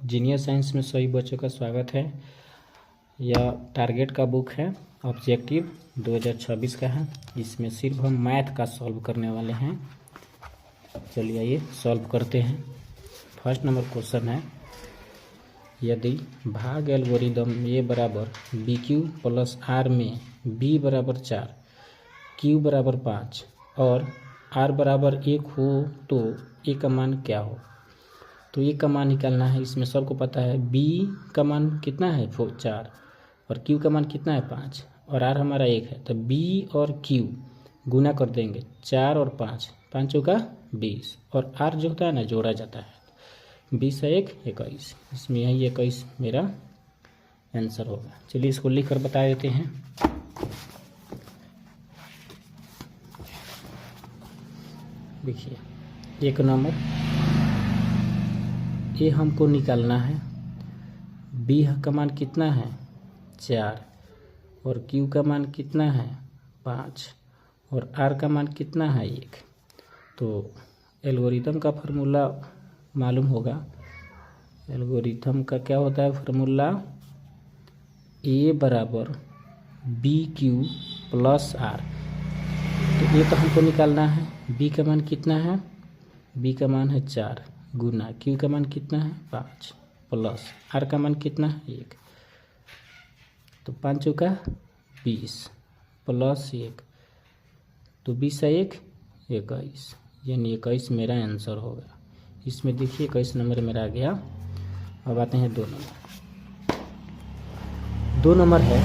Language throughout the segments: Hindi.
जीनियर साइंस में सभी बच्चों का स्वागत है। यह टारगेट का बुक है, ऑब्जेक्टिव 2026 का है। इसमें सिर्फ हम मैथ का सॉल्व करने वाले हैं। चलिए आइए सॉल्व करते हैं। फर्स्ट नंबर क्वेश्चन है, यदि भाग एल्गोरिदम ए बराबर बी क्यू प्लस आर में बी बराबर 4, क्यू बराबर 5 और आर बराबर 1 हो तो ए का मान क्या हो। तो ए का मान निकालना है। इसमें सबको पता है बी का मान कितना है 4 और क्यू का मान कितना है 5 और आर हमारा 1 है। तो बी और क्यू गुना कर देंगे 4 और 5, 5 का 20 और आर जो होता है ना जोड़ा जाता है 20 है 1 21। इसमें यही 21 मेरा आंसर होगा। चलिए इसको लिख कर बता देते हैं। देखिए एक नंबर ये हमको निकालना है। बी का मान कितना है 4 और क्यू का मान कितना है 5 और आर का मान कितना है 1। तो एल्गोरिथम का फार्मूला मालूम होगा। एल्गोरिथम का क्या होता है फार्मूला, ए बराबर बी क्यू प्लस आर। तो ये तो हमको निकालना है। बी का मान कितना है, बी का मान है 4 गुना क्यू का मान कितना है 5 प्लस आर का मान कितना है 1। तो 5 का 20 प्लस 1 तो 20 है 1 21, यानी 21 मेरा आंसर होगा। इसमें देखिए 21 नंबर मेरा आ गया। अब आते हैं 2 नंबर। 2 नंबर है,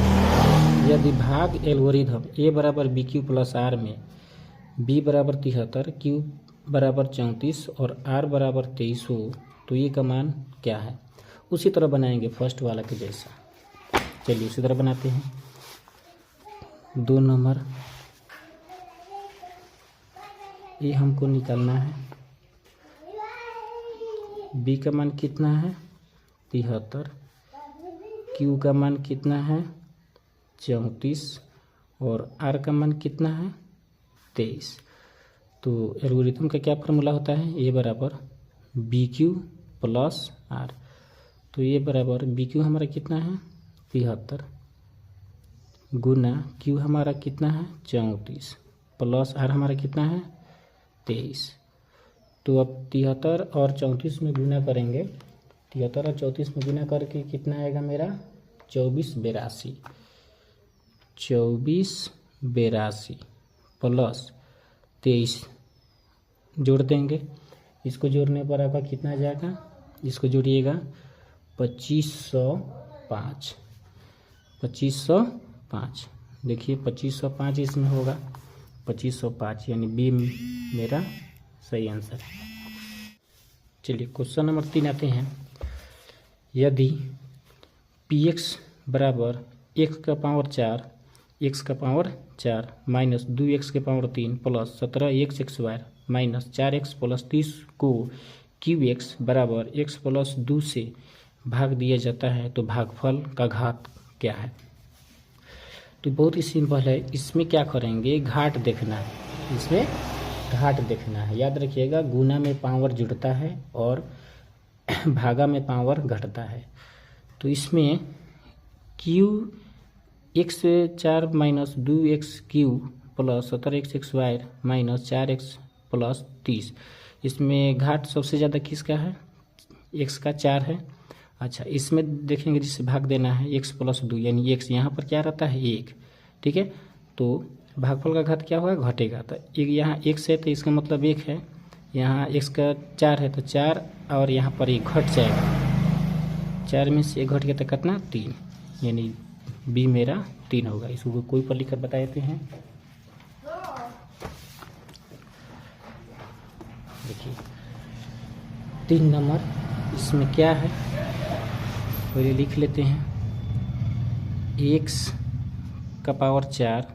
यदि भाग एल्गोरिथम ए बराबर बी क्यू प्लस आर में बी बराबर 73, क्यू बराबर 34 और आर बराबर 23 हो तो ये का मान क्या है। उसी तरह बनाएंगे फर्स्ट वाला के जैसा। चलिए उसी तरह बनाते हैं। 2 नंबर ये हमको निकालना है। बी का मान कितना है 73, क्यू का मान कितना है 34 और आर का मान कितना है 23। तो एल्गोरिथम का क्या फार्मूला होता है, ए बराबर बी क्यू प्लस आर। तो ए बराबर बी क्यू हमारा कितना है 73 गुना क्यू हमारा कितना है 34 प्लस आर हमारा कितना है 23। तो अब 73 और 34 में गुना करेंगे। 73 और 34 में गुना करके कितना आएगा मेरा 24 82 प्लस 23 जोड़ देंगे। इसको जोड़ने पर आपका कितना आ जाएगा, इसको जोड़िएगा 2505। देखिए 2505 इसमें होगा 2505, यानी बी मेरा सही आंसर है। चलिए क्वेश्चन नंबर 3 आते हैं। यदि पी एक्स बराबर x का पावर 4 x का पावर 4 माइनस 2x के power 3 plus 17x square minus 4x plus 30 को क्यू एक्स बराबर x प्लस 2 से भाग दिया जाता है तो भागफल का घात क्या है। तो बहुत ही सिंपल है। इसमें क्या करेंगे, घाट देखना है। इसमें घाट देखना है। याद रखिएगा गुना में पावर जुड़ता है और भागा में पावर घटता है। तो इसमें Q x 4 minus 2x Q plus 17x square minus 4x plus 30, इसमें घाट सबसे ज़्यादा किसका है, x का 4 है। अच्छा इसमें देखेंगे जिससे भाग देना है x प्लस 2, यानी x यहाँ पर क्या रहता है 1, ठीक है। तो भागफल का घात क्या होगा, घटेगा। तो एक यहाँ x है तो इसका मतलब 1 है, यहाँ x का 4 है तो 4 और यहाँ पर 1 घट जाएगा। 4 में से 1 घट गया तो कितना 3, यानी बी मेरा 3 होगा। इसको कोई पर लिखकर बता देते हैं। देखिए 3 नंबर इसमें क्या है पहले लिख लेते हैं। x का power 4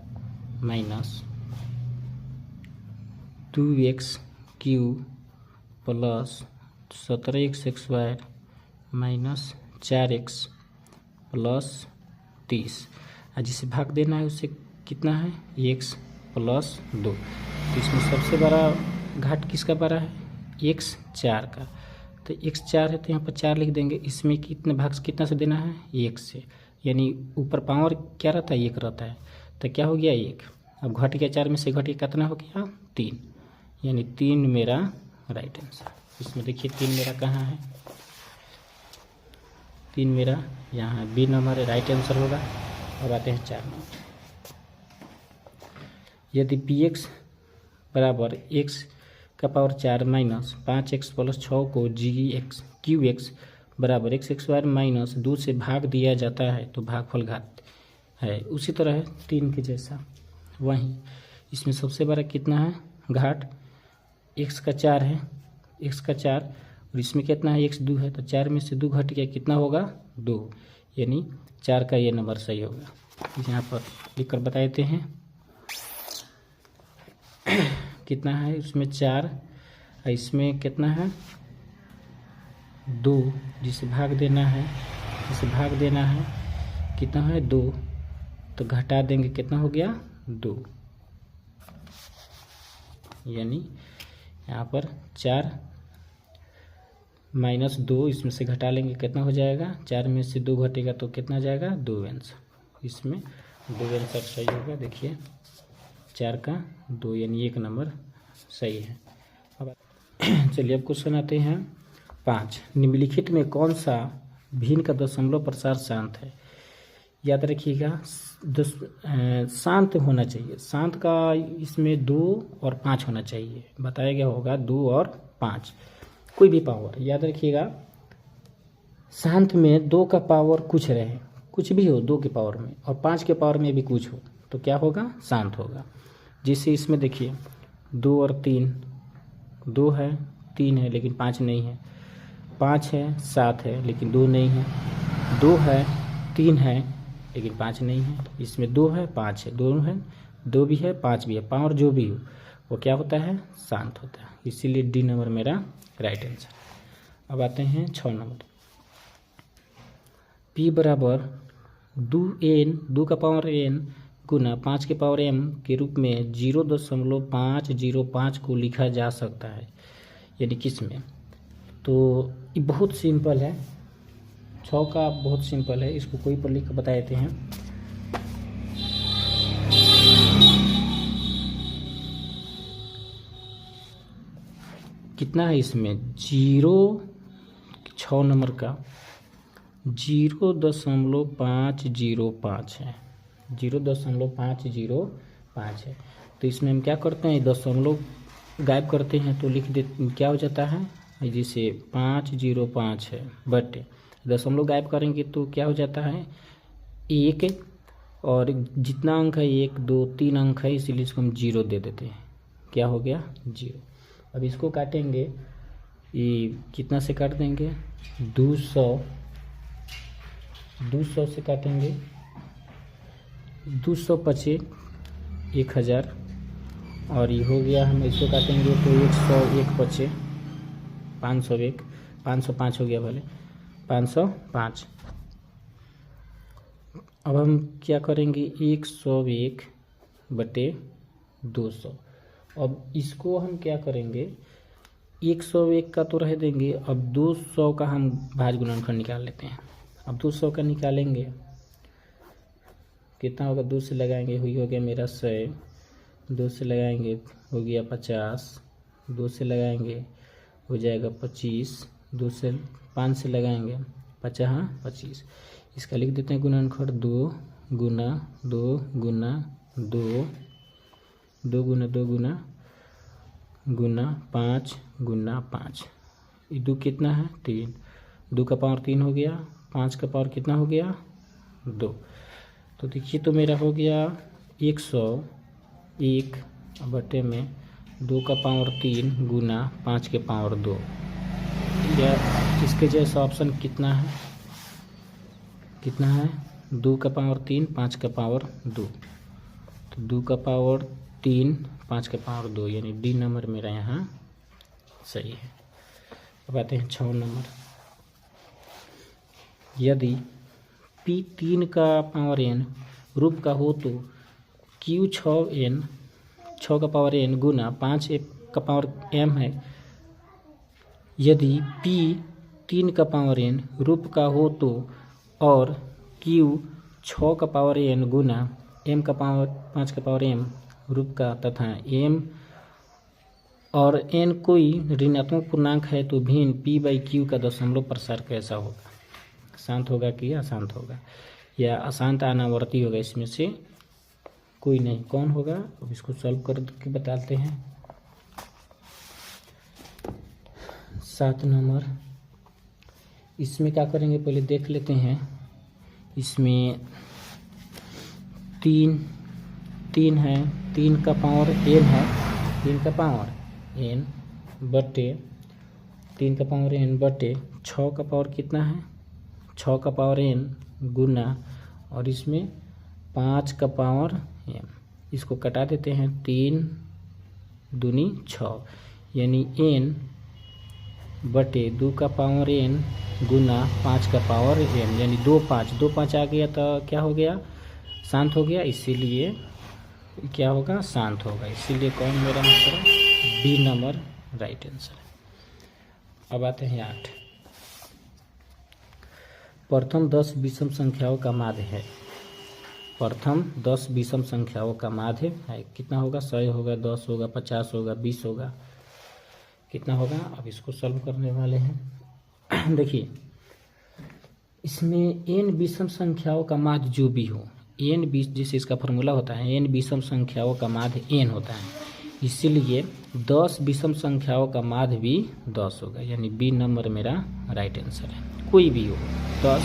minus 2x Q plus 17x square minus 4x plus 30, जिसे भाग देना है उससे कितना है x प्लस 2। तो इसमें सबसे बड़ा घाट किसका बड़ा है x 4 का, तो x 4 है तो यहाँ पर 4 लिख देंगे। इसमें कितने भाग से कितना से देना है, 1 से, यानी ऊपर पावर क्या रहता है, 1 रहता है, तो क्या हो गया 1। अब घट गया 4 में से घट गया कितना हो गया 3, यानी 3 मेरा राइट आंसर। इसमें देखिए 3 मेरा कहाँ है, 3 मेरा यहाँ बी नंबर राइट आंसर होगा। अब आते हैं 4 नंबर। यदि पी एक्स बराबर x का पावर 4 माइनस 5x प्लस 6 को जी एक्स क्यू एक्स बराबर एक्स स्क्वायर माइनस 2 से भाग दिया जाता है तो भागफल घात है। उसी तरह है 3 के जैसा, वहीं इसमें सबसे बड़ा कितना है घाट, x का 4 है, x का 4, और इसमें कितना है x 2 है, तो 4 में से 2 घट गया कितना होगा 2, यानी 4 का ये नंबर सही होगा। यहाँ पर लिख कर बता देते हैं कितना है, इसमें 4, इसमें कितना है 2, जिसे भाग देना है, कितना है 2, तो घटा देंगे कितना हो गया 2, यानी यहाँ पर 4 माइनस 2, इसमें से घटा लेंगे कितना हो जाएगा, 4 में से 2 घटेगा तो कितना जाएगा 2 आंसर। इसमें 2 आंसर सही होगा। देखिए 4 का 2, यानी 1 नंबर सही है। अब चलिए अब क्वेश्चन आते हैं 5। निम्नलिखित में कौन सा भिन्न का दशमलव प्रसार शांत है। याद रखिएगा शांत होना चाहिए, शांत का इसमें 2 और 5 होना चाहिए, बताया गया होगा 2 और 5, कोई भी पावर। याद रखिएगा शांत में 2 का पावर कुछ रहे, कुछ भी हो 2 के पावर में, और 5 के पावर में भी कुछ हो तो क्या होगा, शांत होगा। जिससे इसमें देखिए 2 और 3, 2 है 3 है लेकिन 5 नहीं है, 5 है 7 है लेकिन 2 नहीं है, 2 है 3 है लेकिन 5 नहीं है, इसमें 2 है 5 है, दोनों है, 2 भी है 5 भी है, पावर जो भी हो वो क्या होता है, शांत होता है। इसीलिए डी नंबर मेरा राइट आंसर। अब आते हैं 6 नंबर। P बराबर 2 का पावर n गुना 5 के पावर m के रूप में 0.505 को लिखा जा सकता है, यानी किस में। तो ये बहुत सिंपल है, 6 का बहुत सिंपल है, इसको कोई पर लिख कर बता देते हैं। कितना है इसमें 6 नंबर का 0.505 है, 0.505 है। तो इसमें हम क्या करते हैं, दशमलव गायब करते हैं तो लिख देते, क्या हो जाता है, जैसे 505 है बटे दशमलव गायब करेंगे तो क्या हो जाता है 1, और जितना अंक है 1 2 3 अंक है, इसीलिए इसको हम 0 दे देते हैं, क्या हो गया 0। अब इसको काटेंगे, ये कितना से काट देंगे 200 से काटेंगे, 200 पचे 1000, और ये हो गया, हम इसको काटेंगे तो 101 पचे 501, 505 हो गया भले 505। अब हम क्या करेंगे 101 बटे 200। अब इसको हम क्या करेंगे 101 का तो रह देंगे, अब 200 का हम भाज्य गुणनफल निकाल लेते हैं। अब 200 का निकालेंगे कितना होगा, 2 से लगाएंगे हुई हो गया मेरा 100, 2 से लगाएंगे हो गया 50, 2 से लगाएंगे हो जाएगा 25, 2 से 5 से लगाएंगे 25। इसका लिख देते हैं गुणनखंड 2 गुना 2 गुना 2, 2 गुना 2 गुना 5 गुना 5, ये 2 कितना है 3, 2 का पावर 3 हो गया, 5 का पावर कितना हो गया 2। तो देखिए तो मेरा हो गया 101 बटे में 2 का पावर 3 गुना 5 के पावर 2, या इसके जैसा ऑप्शन कितना है, 2 का पावर 3 5 का पावर 2, तो 2 का पावर 3 5 का पावर 2, यानी डी नंबर मेरा यहाँ सही है। अब आते हैं 6 नंबर। यदि P 3 का पावर n रूप का हो तो Q 6 का पावर n गुना 5 का पावर m है, यदि p 3 का पावर n रूप का हो तो और q 6 का पावर n गुना m का पावर 5 का पावर m रूप का तथा m और n कोई ऋणात्मक पूर्णांक है तो भिन्न p/q का दशमलव प्रसार कैसा होगा? शांत होगा कि अशांत होगा या अशांत अनावर्ती होगा? इसमें से कोई नहीं। कौन होगा? अब इसको सॉल्व करके बताते हैं। 7 नंबर, इसमें क्या करेंगे पहले देख लेते हैं। इसमें 3 है, 3 का पावर n है, 3 का पावर n बटे 3 का पावर n बटे 6 का पावर कितना है? 6 का पावर n गुना और इसमें 5 का पावर m, इसको कटा देते हैं। 3 दूनी 6 यानी n बटे 2 का पावर n गुना 5 का पावर m यानी 2 5 आ गया तो क्या हो गया? शांत हो गया। इसीलिए क्या होगा? शांत होगा। इसीलिए कौन मेरा answer? B number right answer है। अब आते हैं 8। प्रथम 10 विषम संख्याओं का माध्य है। प्रथम 10 विषम संख्याओं का माध्य है। कितना होगा? 100 होगा, 10 होगा, 50 होगा, 20 होगा, कितना होगा? अब इसको सॉल्व करने वाले हैं। देखिए इसमें n विषम संख्याओं का माध्य जो भी हो, n जैसे इसका फॉर्मूला होता है n विषम संख्याओं का माध्य n होता है, इसीलिए 10 विषम संख्याओं का माध्य भी 10 होगा, यानी बी नंबर मेरा राइट आंसर है। कोई भी हो 10,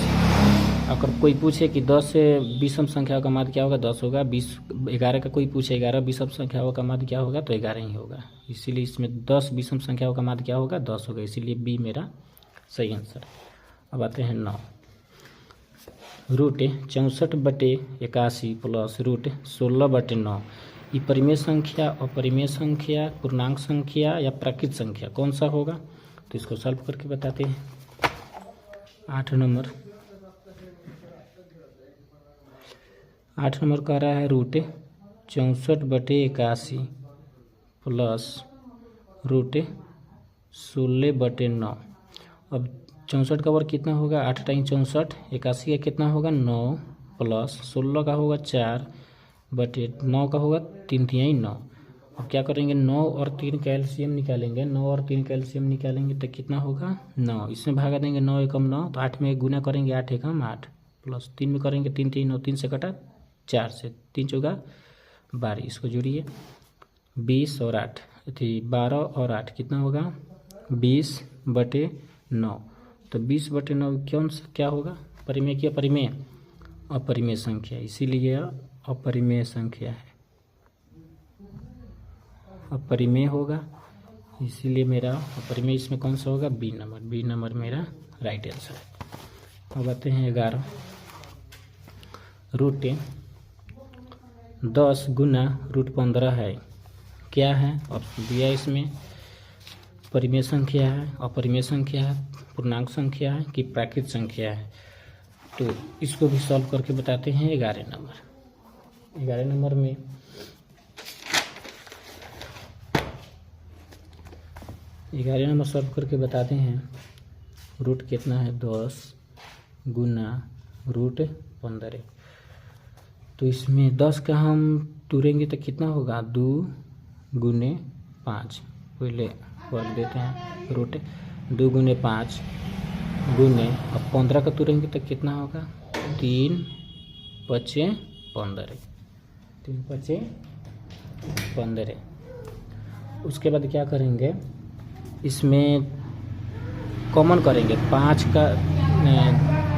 अगर कोई पूछे कि 10 विषम संख्याओं का माध्य क्या होगा? 10 होगा। 11 का कोई पूछे 11 विषम संख्याओं का माध्य क्या होगा? तो 11 ही होगा। इसीलिए इसमें 10 विषम संख्याओं का माध्य क्या होगा? 10 होगा, इसीलिए बी मेरा सही आंसर है। अब आते हैं 9। रूट 64/81 प्लस रूट 16/9 ये परिमेय संख्या, अपरिमेय संख्या, पूर्णांक संख्या या प्राकृत संख्या कौन सा होगा? तो इसको सॉल्व करके बताते हैं। 8 नंबर कह रहा है रूट 64/81 प्लस रूट 16/9। अब 64 का वर्ग कितना होगा? 8 टाइम 64, 81 का कितना होगा? 9 प्लस 16 का होगा 4/9 का होगा 3 3 9। अब क्या करेंगे? 9 और 3 कैल्शियम निकालेंगे। 9 और 3 कैल्शियम निकालेंगे तो कितना होगा? 9। इसमें भागा देंगे 9 एकम 9, तो 8 में गुना करेंगे 8 एकम 8 प्लस 3 में करेंगे 3 3 9, 3 से कटा 4 से 3 चौका 12, इसको जोड़िए 20 और 8 थी 12 और 8 कितना होगा? 20/9। तो 20/9 कौन सा क्या होगा? परिमेय की अपरिमेय? अपरिमेय संख्या, इसीलिए अपरिमेय संख्या है, अपरिमेय होगा, इसीलिए मेरा अपरिमेय इसमें कौन सा होगा? B number. बी नंबर मेरा राइट आंसर है। अब आते हैं 11। रूट 10 गुना रूट 15 है, क्या है? अब दिया इसमें परिमेय संख्या है, अपरिमेय संख्या है, पूर्णांक संख्या है कि प्राकृत संख्या है? तो इसको भी सॉल्व करके बताते हैं। 11 नंबर 11 नंबर में सॉल्व करके बताते हैं। रूट कितना है? 10 गुना रूट 15। तो इसमें 10 का हम तोड़ेंगे तो कितना होगा? 2 गुने 5, पहले वर्ग देते हैं। रूट 2 गुने 5 गुने, अब 15 का तोड़ेंगे तो कितना होगा? 3 5 15, 3 5 15। उसके बाद क्या करेंगे? इसमें कॉमन करेंगे। 5 का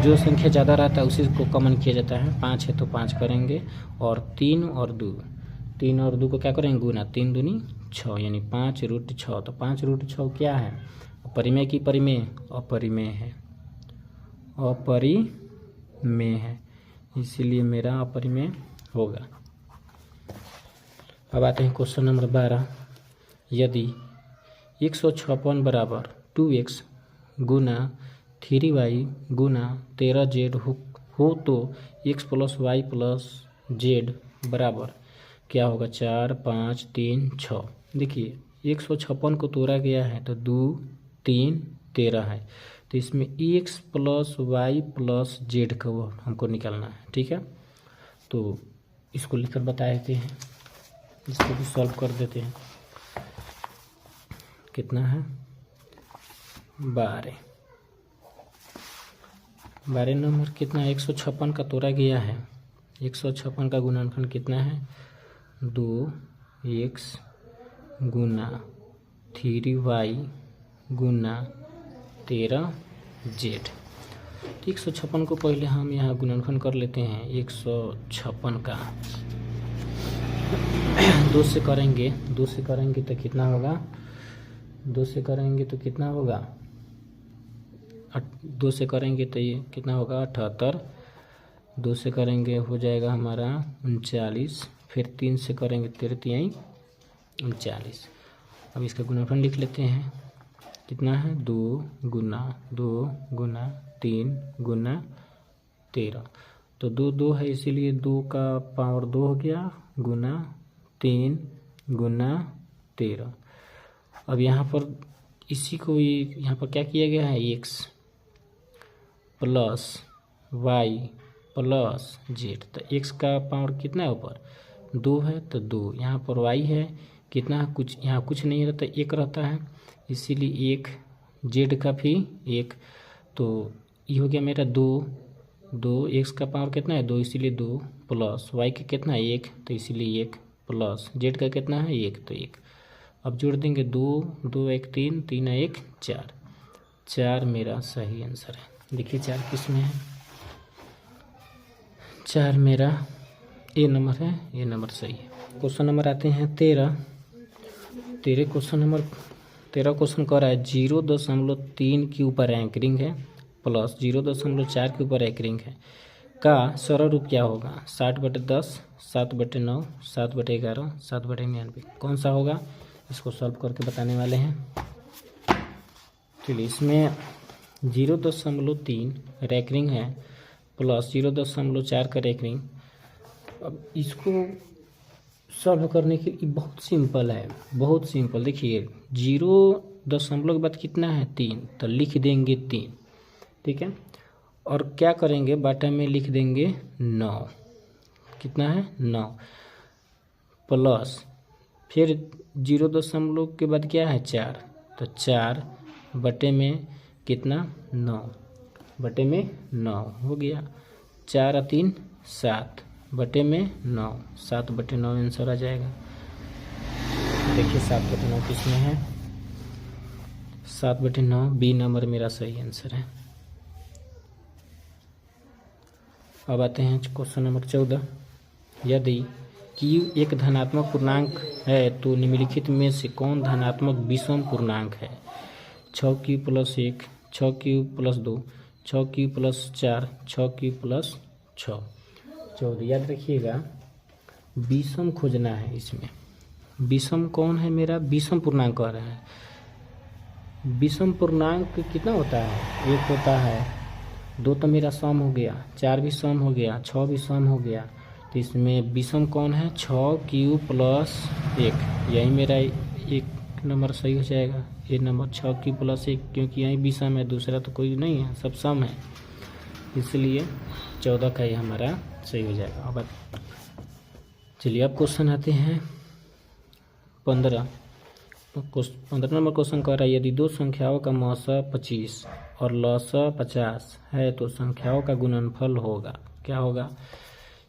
जो संख्या ज़्यादा रहता है उसी को कॉमन किया जाता है। 5 है तो 5 करेंगे और 3 और 2 को क्या करेंगे? गुना, 3 दूनी 6 यानी 5√6। तो 5√6 क्या है? परिमेय की परिमेय? अपरिमेय है, अपरिमेय है, इसीलिए मेरा अपरिमेय होगा। अब आते हैं क्वेश्चन नंबर 12। यदि 156 बराबर 2x गुना 3y गुना 13z हो तो x plus y plus z बराबर क्या होगा? 4 5 3 6। देखिए 156 को तोड़ा गया है तो 2 3 13 है। तो इसमें x plus Y plus Z का वो हमको निकालना है। ठीक है, तो इसको लिखकर बता देते हैं, इसको भी सॉल्व कर देते हैं। कितना है 12 नंबर कितना 156 का तोड़ा गया है। 156 का गुणनफल कितना है 2x गुना 3y गुना 13z। तो 156 को पहले हम यहाँ गुणनफल कर लेते हैं। 156 का 2 से करेंगे तो कितना होगा 2 से करेंगे तो कितना होगा 2 से करेंगे तो ये कितना होगा 78। 2 से करेंगे हो जाएगा हमारा 39। फिर 3 से करेंगे 3 39। अब इसका गुणनफल लिख लेते हैं। कितना है 2 गुना 3 गुना 13। तो 2 है इसीलिए 2 का पावर 2 हो गया गुना 3 गुना 13। अब यहाँ पर इसी को यहाँ पर क्या किया गया है x plus Y plus Z. तो x का पावर कितना है ऊपर 2 है तो 2, यहाँ पर y है कितना कुछ यहाँ कुछ नहीं रहता 1 रहता है इसीलिए 1, जेड का भी 1। तो ये हो गया मेरा 2 x का पावर कितना है 2 इसीलिए 2 प्लस y का कितना है 1 तो इसीलिए 1 प्लस जेड का कितना है 1 तो 1। अब जोड़ देंगे 2 1 3 3 1 4 मेरा सही आंसर है। देखिए 4 किस में है 4 मेरा ए नंबर है, ए नंबर सही है। क्वेश्चन नंबर आते हैं 13 क्वेश्चन कर रहा है 0.3 के ऊपर एंकरिंग है प्लस 0.4 के ऊपर एंकरिंग है का सरल रूप क्या होगा 60/10 7/9 7/11 7/99। कौन सा होगा इसको सॉल्व करके बताने वाले हैं। चलिए इसमें 0.3 रैकरिंग है प्लस 0.4 का रैकरिंग। अब इसको सॉल्व करने के लिए बहुत सिंपल है, बहुत सिंपल। देखिए 0 के बाद कितना है 3 तो लिख देंगे 3। ठीक है, और क्या करेंगे बाटा में लिख देंगे 9। कितना है 9 प्लस फिर 0 के बाद क्या है 4 तो 4 बटे में कितना 9 बटे में 9 हो गया 4 और 3 7 बटे में 9 7/9 आंसर आ जाएगा। देखिए 7/9 किस में है 7/9 बी नंबर मेरा सही आंसर है। अब आते हैं क्वेश्चन नंबर 14। यदि q एक धनात्मक पूर्णांक है तो निम्नलिखित में से कौन धनात्मक विषम पूर्णांक है 6q + 1 6q + 2 6q + 4 6q + 6 14। याद रखिएगा विषम खोजना है। इसमें विषम कौन है मेरा विषम पूर्णांक कह रहे हैं। विषम पूर्णांक कितना होता है 1 होता है 2 तो मेरा सम हो गया 4 भी सम हो गया 6 भी सम हो गया। तो इसमें विषम कौन है 6q + 1 यही मेरा एक नंबर सही हो जाएगा। ये नंबर 6q + 1 क्योंकि यही विषम है दूसरा तो कोई नहीं है सब सम है इसलिए 14 का ये हमारा सही हो जाएगा। अब चलिए अब क्वेश्चन आते हैं 15 नंबर क्वेश्चन कह रहा है यदि दो संख्याओं का मौसा 25 और लसा 50 है तो संख्याओं का गुणनफल होगा क्या होगा।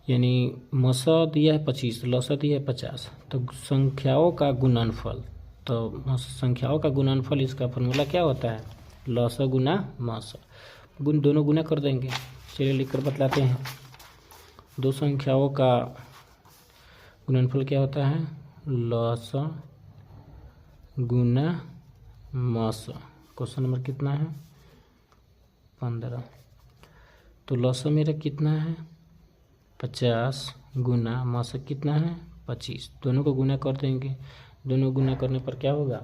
यानी मौसा दिया है 25 लसा दिया है 50 तो संख्याओं का गुणनफल तो संख्याओं का गुणनफल इसका फॉर्मूला क्या होता है लसा गुना मौसा दोनों गुना कर देंगे। चलिए लिखकर बतलाते हैं। दो संख्याओं का गुणनफल क्या होता है लसा गुना मौसा। क्वेश्चन नंबर कितना है 15। तो लसा मेरा कितना है 50 गुना मौसा कितना है 25 दोनों को गुना कर देंगे। दोनों गुना करने पर क्या होगा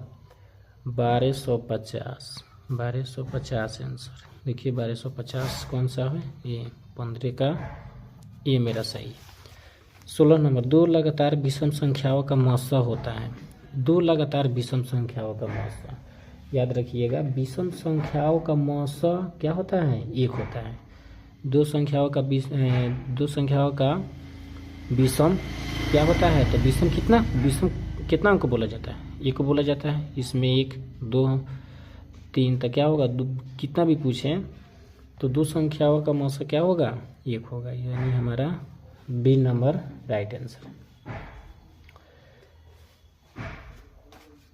1250 आंसर। देखिए 1250 कौन सा है ये 15 का ये मेरा सही है। 16 नंबर दो लगातार विषम संख्याओं का मौसा होता है। दो लगातार विषम संख्याओं का मौसा याद रखिएगा, विषम संख्याओं का मौसा क्या होता है, 1 होता है। दो संख्याओं का विषम क्या होता है, तो विषम कितना अंक बोला जाता है, 1 को बोला जाता है। इसमें 1 2 3 तक क्या होगा, कितना भी पूछें तो दो संख्याओं का मौसा क्या होगा, 1 होगा, यानी हमारा बी नंबर राइट आंसर।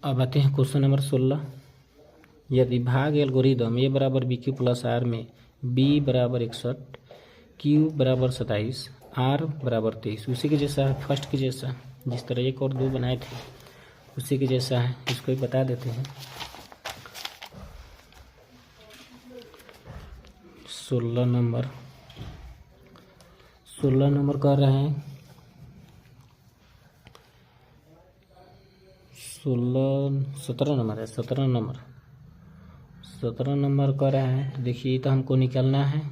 अब आते हैं क्वेश्चन नंबर 16। यदि भाग एल्गोरिदम ए बराबर बी क्यू प्लस आर में बी बराबर 61, क्यू बराबर 27, आर बराबर 23, उसी के जैसा है, फर्स्ट के जैसा, जिस तरह 1 और 2 बनाए थे उसी के जैसा है, इसको भी बता देते हैं। 16 नंबर कर रहे हैं, 17 नंबर है, 17 नंबर कर रहे हैं। तो देखिए, तो हमको निकालना है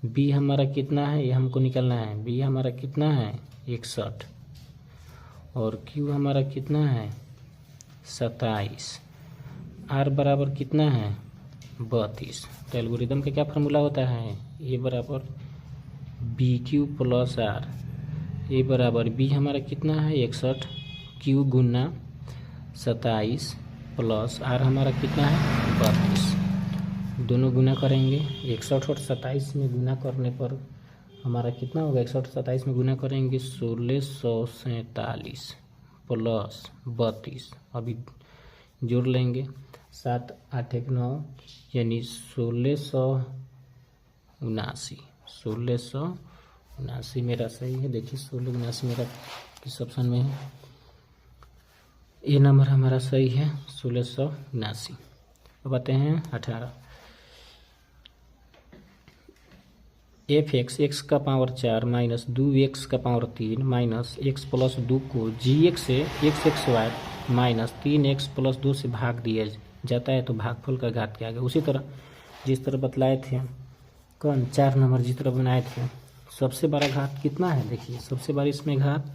बी हमारा कितना है, ये हमको निकालना है। बी हमारा कितना है, 61, और क्यू हमारा कितना है, 27, आर बराबर कितना है, 32। तो एल्गोरिदम का क्या फार्मूला होता है, ए बराबर बी क्यू प्लस आर। ए बराबर बी हमारा कितना है, 61, क्यू गुना 27 प्लस आर हमारा कितना है, 32। दोनों गुना करेंगे, 61 और 27 में गुना करने पर हमारा कितना होगा, 61 और 27 में गुना करेंगे 1647 प्लस 32, अभी जोड़ लेंगे 7 8 1 9, यानी 1679 मेरा सही है। देखिए 1679 मेरा किस ऑप्शन में है, ये नंबर हमारा सही है, 1679। अब आते हैं 18। एफ एक्स का पावर 4 माइनस 2x का पावर 3 माइनस x प्लस 2 को gx से xy माइनस 3x प्लस 2 से भाग दिया जाता है, तो भागफल का घात क्या आ गया। उसी तरह जिस तरह बतलाए थे, 4 नंबर जिस तरह बनाए थे, सबसे बड़ा घात कितना है, देखिए सबसे बड़ा इसमें घात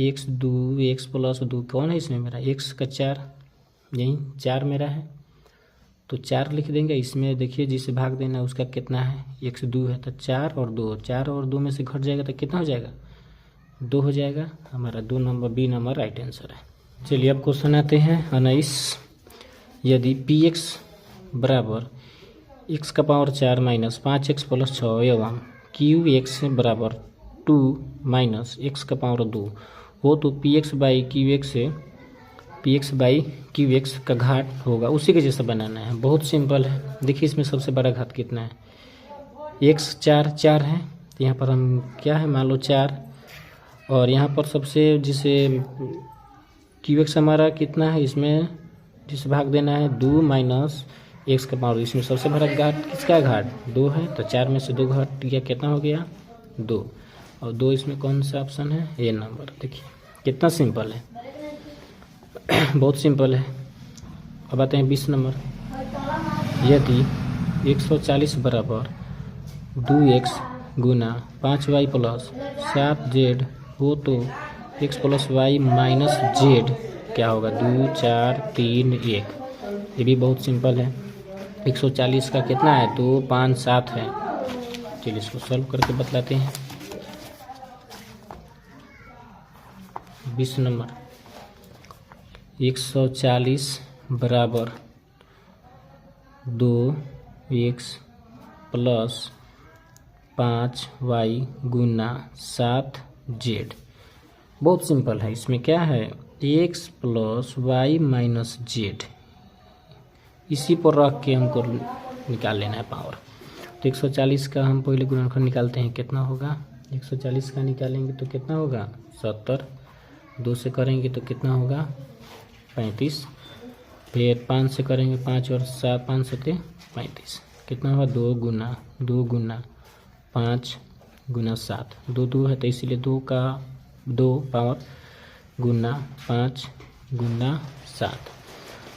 x 2 x प्लस 2 कौन है इसमें मेरा, x का 4, यही 4 मेरा है, तो 4 लिख देंगे। इसमें देखिए जिसे भाग देना है उसका कितना है, x 2 है, तो 4 और 2 में से घट जाएगा तो कितना हो जाएगा, 2 हो जाएगा। हमारा 2 number B number right answer है। चलिए अब क्वेश्चन आते हैं 19। यदि px बराबर x का पावर 4 माइनस 5x प्लस 6 एवं qx बराबर 2 माइनस x का पावर 2 हो, तो px बाई qx का घात होगा, उसी के जैसा बनाना है। बहुत सिंपल है। देखिए इसमें सबसे बड़ा घात कितना है, x 4 है, तो यहाँ पर हम क्या है, मान लो 4, और यहाँ पर सबसे जिसे qx हमारा कितना है, इसमें जिसे भाग देना है 2 माइनस x का पावर, इसमें सबसे बड़ा घात किसका घात, 2 है, तो 4 में से 2 घट गया, कितना हो गया, 2, और 2 इसमें कौन सा ऑप्शन है, ए नंबर। देखिए कितना सिंपल है, बहुत सिंपल है। अब आते हैं 20 नंबर। यदि 140 बराबर 2x गुना 5y प्लस 7z हो, तो x plus y minus z क्या होगा, 2 4 3 1। ये भी बहुत सिंपल है। 140 का कितना है, 2 5 7 है। चलिए इसको सॉल्व करके बतलाते हैं। 20 नंबर, 140 बराबर 2x प्लस 5y गुना 7z। बहुत सिंपल है। इसमें क्या है, x plus Y minus Z, इसी पर रख के हमको निकाल लेना है पावर। तो 140 का हम पहले गुणनखंड निकालते हैं, कितना होगा, 140 का निकालेंगे तो कितना होगा, 70, 2 से करेंगे तो कितना होगा, 35, फिर 5 से करेंगे, 5 और 7 5 7 35, कितना होगा, 2 गुना 5 गुना 7, 2 2 है, तो इसीलिए 2 का 2 पावर गुना 5 गुना 7।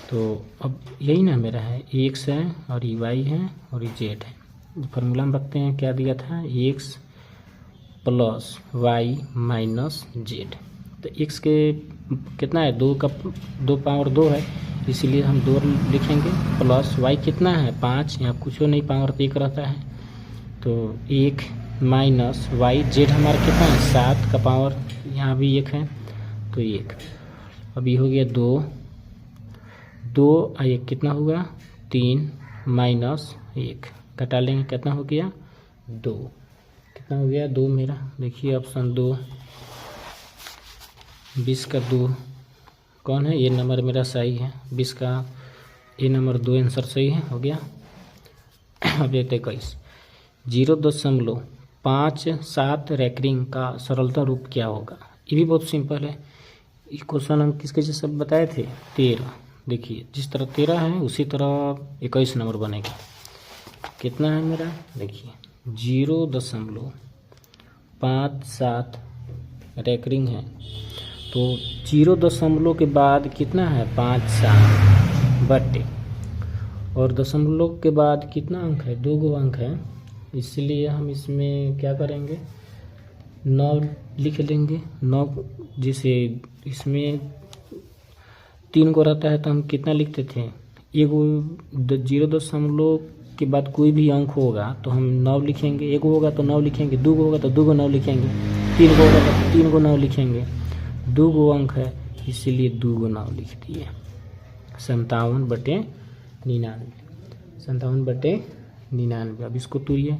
तो अब यही ना मेरा है, x है और ये y है और ये z है। फार्मूला में रखते हैं, क्या दिया था, x plus Y minus Z. तो x के कितना है, 2 का 2 पावर 2 है, इसीलिए हम 2 लिखेंगे, प्लस y कितना है 5, यहाँ कुछ नहीं पावर 1 रहता है, तो 1 माइनस y, z हमारा कितना है 7 का पावर यहाँ भी 1 है तो 1। अब ये हो गया 2 1 कितना हुआ 3 माइनस 1 घटा लेंगे कितना हो गया 2, कितना हो गया 2 मेरा। देखिए ऑप्शन 2 20 का 2 कौन है, ये नंबर मेरा सही है, 20 का ये नंबर 2 आंसर सही है, हो गया। अब देखते 21 0.57 रैंकिंग का सरलता रूप क्या होगा। ये भी बहुत सिंपल है, ये क्वेश्चन हम किसके जैसे बताए थे 13। देखिए जिस तरह 13 है उसी तरह 21 नंबर बनेगा। कितना है मेरा, देखिए 0.57 रैंकिंग है, तो 0 के बाद कितना है 57 बटे, और दशमलव के बाद कितना अंक है 2 गो अंक है, इसलिए हम इसमें क्या करेंगे 9 लिख लेंगे। 9 जैसे इसमें 3 गो रहता है तो हम कितना लिखते थे, एगो 0 के बाद कोई भी अंक होगा तो हम 9 लिखेंगे, 1 होगा तो 9 लिखेंगे, 2 होगा तो 2 गो 9 लिखेंगे, 3 गो होगा तो 3 गो 9 लिखेंगे, 2 गो अंक है इसीलिए 2 गो 9 लिख दिए। 57/99 अब इसको तोड़िए,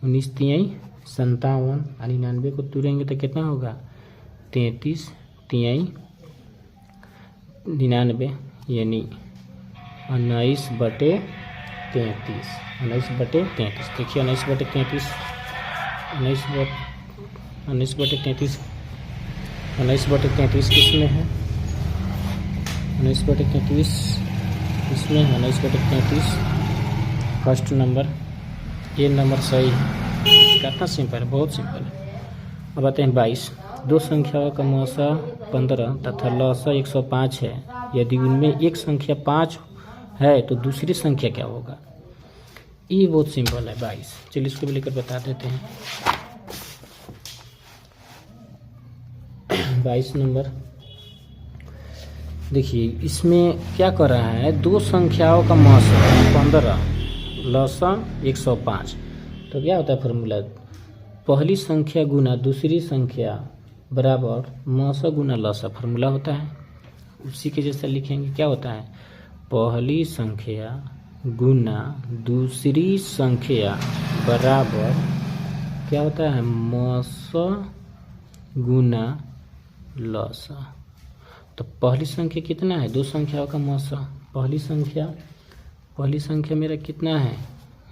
19 तिहाई 57 और 99 को तोड़ेंगे तो कितना होगा 33 तिहाई 99 यानी 19/33। 19/33 देखिए 19/33 किस में है, 19/33 इसमें है, 19/33 फर्स्ट नंबर, ये नंबर सही है। कितना सिंपल है, बहुत सिंपल है। अब आते हैं 22 दो संख्याओं का मौसा 15 तथा लौसा 105 है, यदि उनमें एक संख्या 5 है तो दूसरी संख्या क्या होगा। ये बहुत सिंपल है 22, चलिए इसको भी लेकर बता देते हैं। 22 नंबर देखिए इसमें क्या कर रहा है, दो संख्याओं का मौसा 15 लौसा 105, तो क्या होता है फॉर्मूला, पहली संख्या गुना दूसरी संख्या बराबर मौसा गुना लौसा फॉर्मूला होता है, उसी के जैसा लिखेंगे। क्या होता है, पहली संख्या गुना दूसरी संख्या बराबर क्या होता है, मौसा गुना लौसा। तो पहली संख्या कितना है, दो संख्याओं का मौसा, पहली संख्या मेरा कितना है,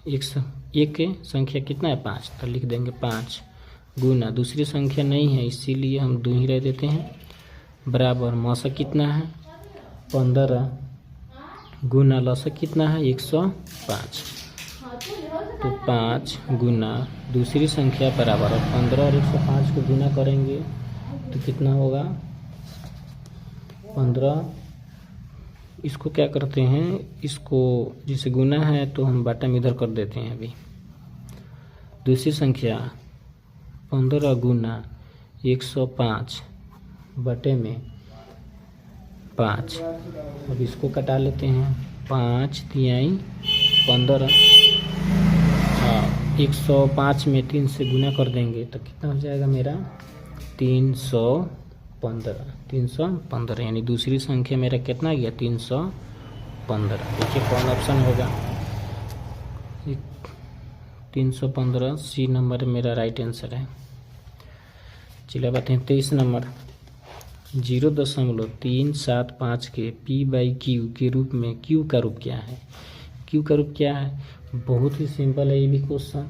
एक संख्या कितना है 5, तो लिख देंगे 5 गुना दूसरी संख्या नहीं है इसीलिए हम 2 ही रह देते हैं, बराबर मौसा कितना है 15 गुना लौसा कितना है 105, तो 5 गुना दूसरी संख्या बराबर 15 और 105 को गुना करेंगे तो कितना होगा 15। इसको क्या करते हैं, इसको जिसे गुना है तो हम बाटा में इधर कर देते हैं। अभी दूसरी संख्या 15 गुना 105 बटे में 5, अब इसको कटा लेते हैं, 5 तिहाई 15, 105 में 3 से गुना कर देंगे तो कितना हो जाएगा मेरा 315 यानी दूसरी संख्या मेरा कितना गया 315। देखिए कौन ऑप्शन होगा, 315 सी नंबर मेरा राइट आंसर है। चलिए बात है 23 नंबर 0.375 के P/Q के रूप में Q का रूप क्या है। Q का रूप क्या है, बहुत ही सिंपल है ये भी क्वेश्चन,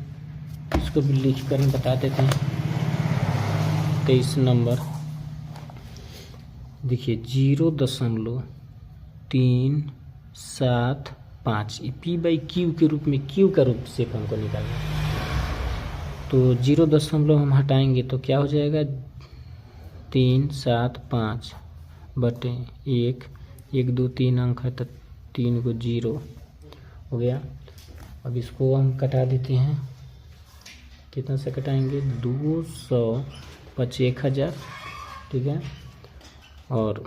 इसको भी लिख कर बता देते हैं। 23 नंबर देखिए 0.375 P/Q के रूप में Q का रूप से हमको निकालना है, तो 0 हम हटाएंगे तो क्या हो जाएगा 375 बटे 1 2 3 अंक है तो 3 को 0 हो गया। अब इसको हम कटा देते हैं, कितना से कटाएंगे 200 5 1000 ठीक है, और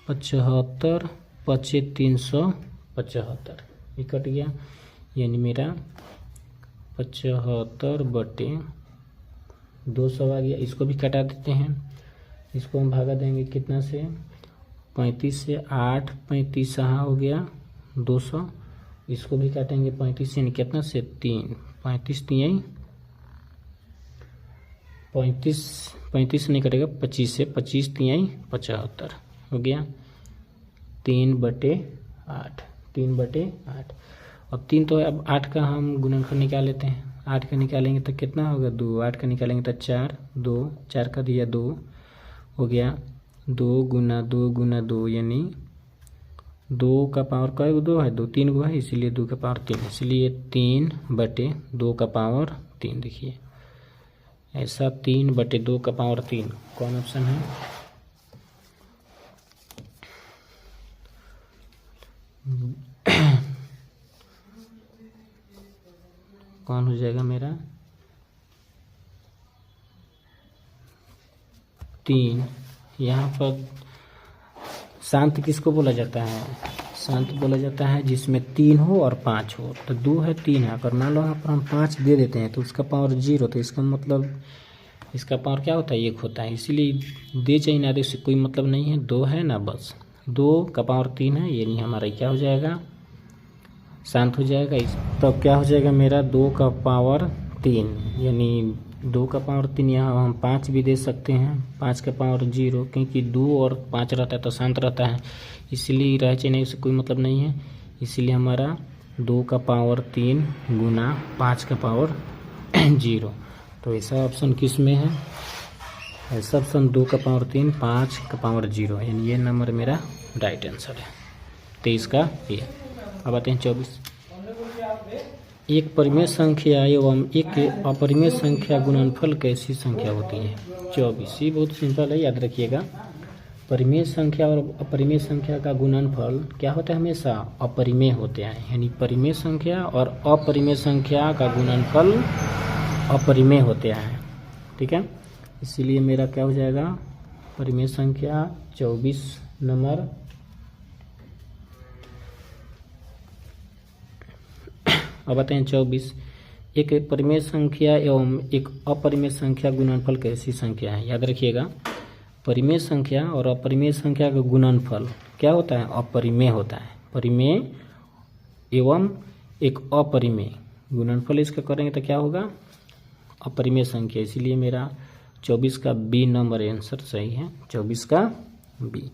75 पचे 375 ये कट गया, यानी मेरा 75/200 आ गया। इसको भी कटा देते हैं, इसको हम भागा देंगे कितना से, 35 से 8, 35 यहाँ हो गया 200, इसको भी काटेंगे 35 से, कितना से 3, 35 3 35 नहीं कटेगा, 25 से 25 3 75 हो गया 3/8, 3/8। अब 3 तो अब 8 का हम गुणनफल निकाल लेते हैं। 8 का निकालेंगे तो कितना होगा 2, 8 का निकालेंगे तो 4, 2 4 का दिया 2 हो गया, 2 गुना 2 गुना 2 यानी 2 का पावर का 2 है, 2 3 गो है, इसीलिए 2 का पावर 3, इसलिए 3/2 का पावर 3। देखिए ऐसा 3/2 का पावर 3 कौन ऑप्शन है? कौन हो जाएगा मेरा 3। यहाँ पर शांत किसको बोला जाता है? शांत बोला जाता है जिसमें 3 हो और 5 हो। तो 2 है 3 है, अगर मान लो यहाँ पर हम 5 दे देते हैं तो उसका पावर 0, तो इसका मतलब इसका पावर क्या होता है 1 होता है, इसीलिए दे चाहे ना दे उससे कोई मतलब नहीं है, 2 है ना, बस 2 का पावर 3 है, यानी हमारा क्या हो जाएगा शांत हो जाएगा। इस तब क्या हो जाएगा मेरा 2 का पावर 3, यानी 2 का पावर 3, यहाँ हम 5 भी दे सकते हैं, 5 का पावर 0, क्योंकि 2 और 5 रहता है तो शांत रहता है, इसलिए रह चाहिए नहीं उससे कोई मतलब नहीं है, इसीलिए हमारा 2 का पावर 3 गुना 5 का पावर 0। तो ऐसा ऑप्शन किस में है? ऐसा ऑप्शन 2 का पावर 3 5 का पावर 0, यानी ये नंबर मेरा राइट आंसर है 23 का ये। अब आते हैं 24। एक परिमेय संख्या एवं एक अपरिमेय संख्या गुणनफल कैसी संख्या होती है? 24। ये बहुत सिंपल है, याद रखिएगा। परिमेय संख्या और अपरिमेय संख्या का गुणनफल क्या होता है? हमेशा अपरिमेय होते हैं, यानी परिमेय संख्या और अपरिमेय संख्या का गुणनफल अपरिमेय होते हैं, ठीक है। इसीलिए मेरा क्या हो जाएगा परिमेय संख्या 24 नंबर। अब आते हैं 24। एक परिमेय संख्या एवं एक अपरिमेय संख्या गुणनफल कैसी संख्या है? याद रखिएगा, परिमेय संख्या और अपरिमेय संख्या का गुणनफल क्या होता है? अपरिमेय होता है। परिमेय एवं एक अपरिमेय गुणनफल इसका करेंगे तो क्या होगा? अपरिमेय संख्या। इसीलिए मेरा 24 का बी नंबर आंसर सही है, 24 का बी।